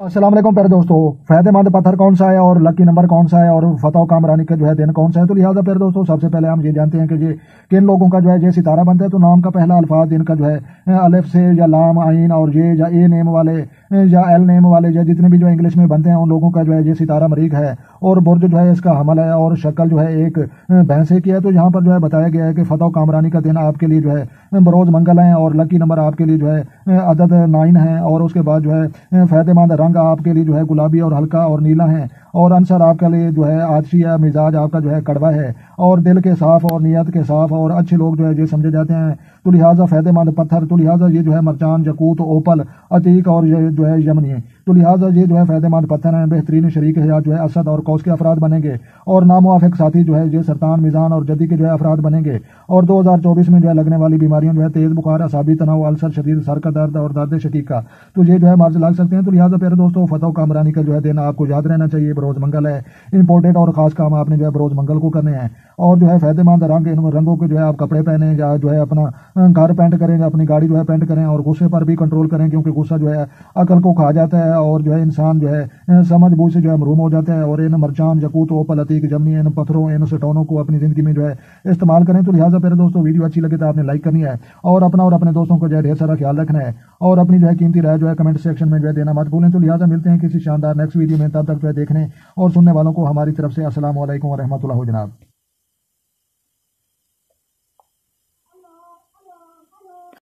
अस्सलाम वालेकुम प्यारे दोस्तों। फायदेमंद पत्थर कौन सा है और लकी नंबर कौन सा है और फतह कामरानी का जो है दिन कौन सा है। तो लिहाजा प्यारे दोस्तों सबसे पहले हम ये जानते हैं कि ये किन लोगों का जो है ये सितारा बनता है। तो नाम का पहला अल्फाज इनका जो है अलिफ से या लाम आइन और ये या ए नेम वाले या एल नेम वाले या जितने भी जो इंग्लिश में बनते हैं उन लोगों का जो है ये सितारा मरीक है। और बुर्ज जो है इसका हमल है और शक्ल जो है एक भैंसे की है। तो यहाँ पर जो है बताया गया है कि फतह कामरानी का दिन आपके लिए जो है बरोज मंगल है और लकी नंबर आपके लिए जो है अदद 9 है। और उसके बाद जो है फायदेमंद रंग आपके लिए जो है गुलाबी और हल्का और नीला है। और अंसर आपके लिए जो है आछी है, मिजाज आपका जो है कड़वा है और दिल के साफ और नीयत के साफ और अच्छे लोग जो है ये समझे जाते हैं। तो लिहाजा फायदेमंद पत्थर तो लिहाजा ये जो है मरचान, जकूत, ओपल, अतीक और ये जो है यमनी है। तो लिहाजा ये जो है फायदेमंद पत्थर हैं। बेहतरीन शरीक हयात जो है असद और कौस के अफराद बनेंगे और नामुआफिक साथी जो है ये सरतान, मिजान और जदी के जो है अफराद बनेंगे। और 2024 में जो है लगने वाली बीमारियां जो है तेज बुखार, असाबी तनाव, अल्सर, शदीद सर का दर्द और दर्द शकीका तो ये जो है मर्ज लग सकते हैं। तो लिहाजा प्यारे दोस्तों फतह कामरानी का जो है दिन आपको याद रहना चाहिए बरोज मंगल है। इंपॉर्टेंट और खास काम आपने जो है बरोज मंगल को करने हैं। और जो है फायदेमंद रंग, इन रंगों के जो है आप कपड़े पहने या जो है अपना घर पेंट करें या अपनी गाड़ी जो है पेंट करें। और गुस्से पर भी कंट्रोल करें क्योंकि गुस्सा जो है अकल को खा जाता है और जो है इंसान जो है समझ बूझ से जो है महरूम हो जाता है। और इन मरचान, जकूत, ओपल, अतीक, जमनी इन पत्थरों, इन स्टोनों को अपनी जिंदगी में जो है इस्तेमाल करें। तो लिहाजा प्यारे दोस्तों वीडियो अच्छी लगे तो आपने लाइक करनी है और अपना और अपने दोस्तों को जो है ढेर सारा ख्याल रखना है और अपनी जो है कीमती राय जो है कमेंट सेक्शन में जो है देना मत भूलें। तो लिहाजा मिलते हैं किसी शानदार नेक्स्ट वीडियो में। तब तक जो है देखने और सुनने वालों को हमारी तरफ से अस्सलाम वालेकुम व रहमतुल्लाह जनाब।